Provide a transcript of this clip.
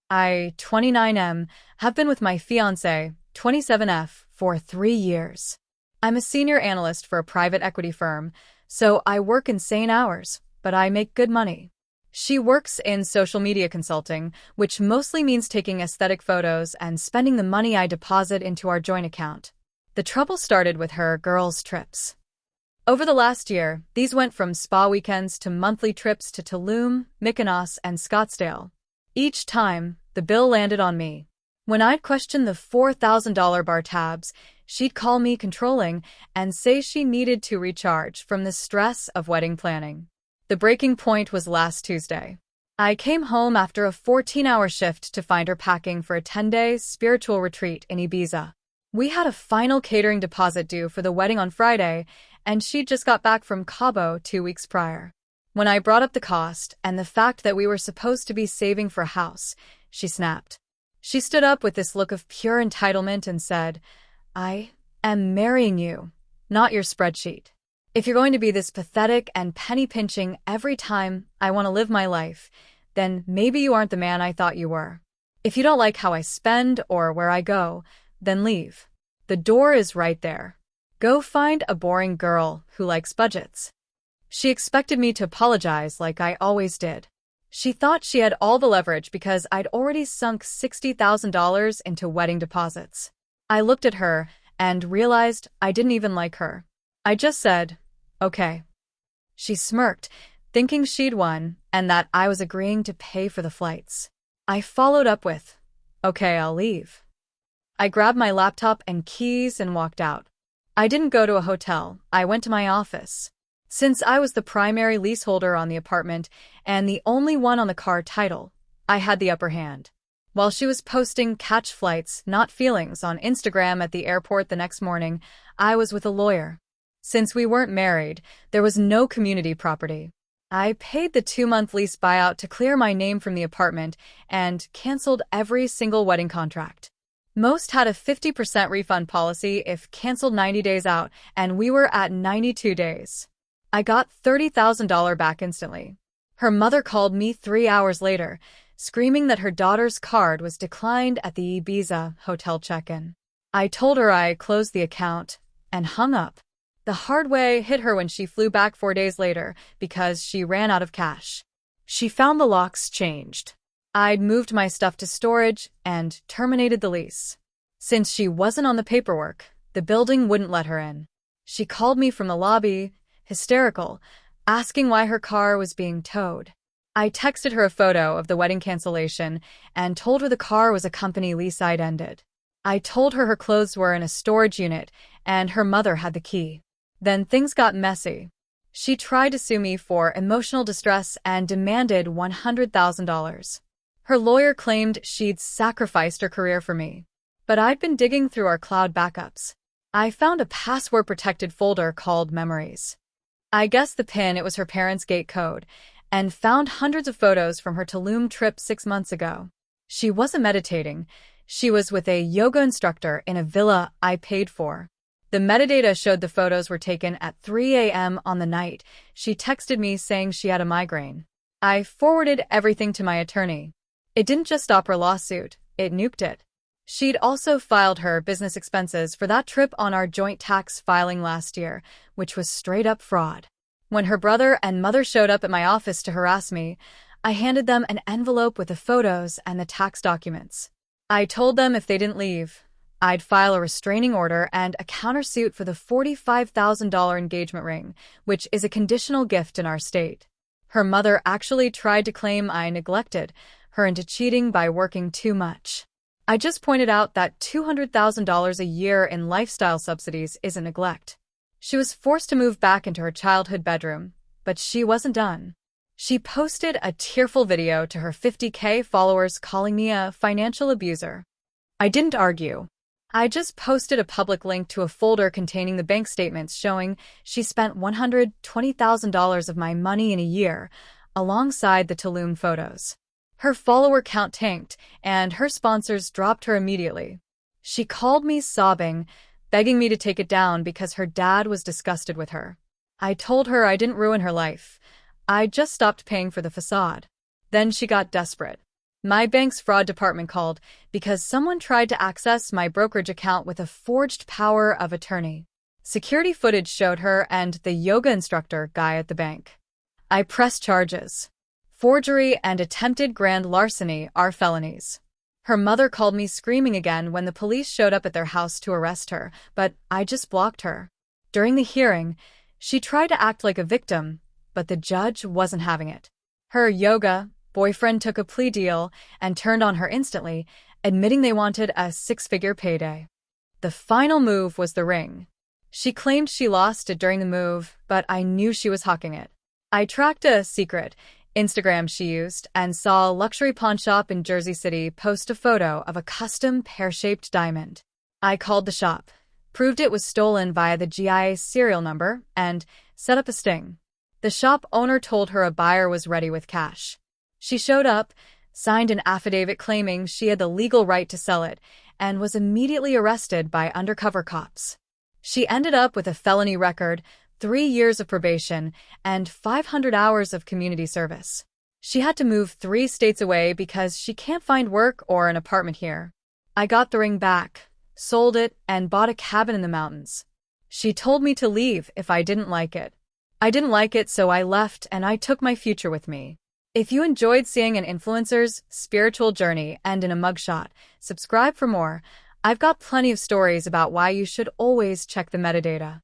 I, 29M, have been with my fiancé, 27F, for 3 years. I'm a senior analyst for a private equity firm, so I work insane hours, but I make good money. She works in social media consulting, which mostly means taking aesthetic photos and spending the money I deposit into our joint account. The trouble started with her girls' trips. Over the last year, these went from spa weekends to monthly trips to Tulum, Mykonos, and Scottsdale. Each time, the bill landed on me. When I'd question the $4,000 bar tabs, she'd call me controlling and say she needed to recharge from the stress of wedding planning. The breaking point was last Tuesday. I came home after a 14-hour shift to find her packing for a 10-day spiritual retreat in Ibiza. We had a final catering deposit due for the wedding on Friday, and she'd just got back from Cabo 2 weeks prior. When I brought up the cost and the fact that we were supposed to be saving for a house, she snapped. She stood up with this look of pure entitlement and said, "I am marrying you, not your spreadsheet. If you're going to be this pathetic and penny-pinching every time I want to live my life, then maybe you aren't the man I thought you were. If you don't like how I spend or where I go, then leave. The door is right there. Go find a boring girl who likes budgets." She expected me to apologize like I always did. She thought she had all the leverage because I'd already sunk $60,000 into wedding deposits. I looked at her and realized I didn't even like her. I just said, "Okay." She smirked, thinking she'd won and that I was agreeing to pay for the flights. I followed up with, "Okay, I'll leave." I grabbed my laptop and keys and walked out. I didn't go to a hotel. I went to my office. Since I was the primary leaseholder on the apartment and the only one on the car title, I had the upper hand. While she was posting catch flights, not feelings on Instagram at the airport the next morning, I was with a lawyer. Since we weren't married, there was no community property. I paid the 2-month lease buyout to clear my name from the apartment and canceled every single wedding contract. Most had a 50% refund policy if canceled 90 days out, and we were at 92 days. I got $30,000 back instantly. Her mother called me 3 hours later, screaming that her daughter's card was declined at the Ibiza hotel check-in. I told her I closed the account and hung up. The hard way hit her when she flew back 4 days later because she ran out of cash. She found the locks changed. I'd moved my stuff to storage and terminated the lease. Since she wasn't on the paperwork, the building wouldn't let her in. She called me from the lobby, hysterical, asking why her car was being towed. I texted her a photo of the wedding cancellation and told her the car was a company lease I'd ended. I told her her clothes were in a storage unit and her mother had the key. Then things got messy. She tried to sue me for emotional distress and demanded $100,000. Her lawyer claimed she'd sacrificed her career for me. But I'd been digging through our cloud backups. I found a password-protected folder called Memories. I guessed the PIN, it was her parents' gate code, and found hundreds of photos from her Tulum trip 6 months ago. She wasn't meditating. She was with a yoga instructor in a villa I paid for. The metadata showed the photos were taken at 3 a.m. on the night she texted me saying she had a migraine. I forwarded everything to my attorney. It didn't just stop her lawsuit, it nuked it. She'd also filed her business expenses for that trip on our joint tax filing last year, which was straight-up fraud. When her brother and mother showed up at my office to harass me, I handed them an envelope with the photos and the tax documents. I told them if they didn't leave, I'd file a restraining order and a countersuit for the $45,000 engagement ring, which is a conditional gift in our state. Her mother actually tried to claim I neglected her into cheating by working too much. I just pointed out that $200,000 a year in lifestyle subsidies isn't neglect. She was forced to move back into her childhood bedroom, but she wasn't done. She posted a tearful video to her 50K followers calling me a financial abuser. I didn't argue. I just posted a public link to a folder containing the bank statements showing she spent $120,000 of my money in a year, alongside the Tulum photos. Her follower count tanked, and her sponsors dropped her immediately. She called me sobbing, begging me to take it down because her dad was disgusted with her. I told her I didn't ruin her life. I just stopped paying for the facade. Then she got desperate. My bank's fraud department called because someone tried to access my brokerage account with a forged power of attorney. Security footage showed her and the yoga instructor guy at the bank. I pressed charges. Forgery and attempted grand larceny are felonies. Her mother called me screaming again when the police showed up at their house to arrest her, but I just blocked her. During the hearing, she tried to act like a victim, but the judge wasn't having it. Her yoga boyfriend took a plea deal and turned on her instantly, admitting they wanted a six-figure payday. The final move was the ring. She claimed she lost it during the move, but I knew she was hawking it. I tracked a secret Instagram she used and saw a luxury pawn shop in Jersey City post a photo of a custom pear-shaped diamond. I called the shop, proved it was stolen via the GIA serial number, and set up a sting. The shop owner told her a buyer was ready with cash. She showed up, signed an affidavit claiming she had the legal right to sell it, and was immediately arrested by undercover cops. She ended up with a felony record, 3 years of probation, and 500 hours of community service. She had to move 3 states away because she can't find work or an apartment here. I got the ring back, sold it, and bought a cabin in the mountains. She told me to leave if I didn't like it. I didn't like it, so I left and I took my future with me. If you enjoyed seeing an influencer's spiritual journey end in a mugshot, subscribe for more. I've got plenty of stories about why you should always check the metadata.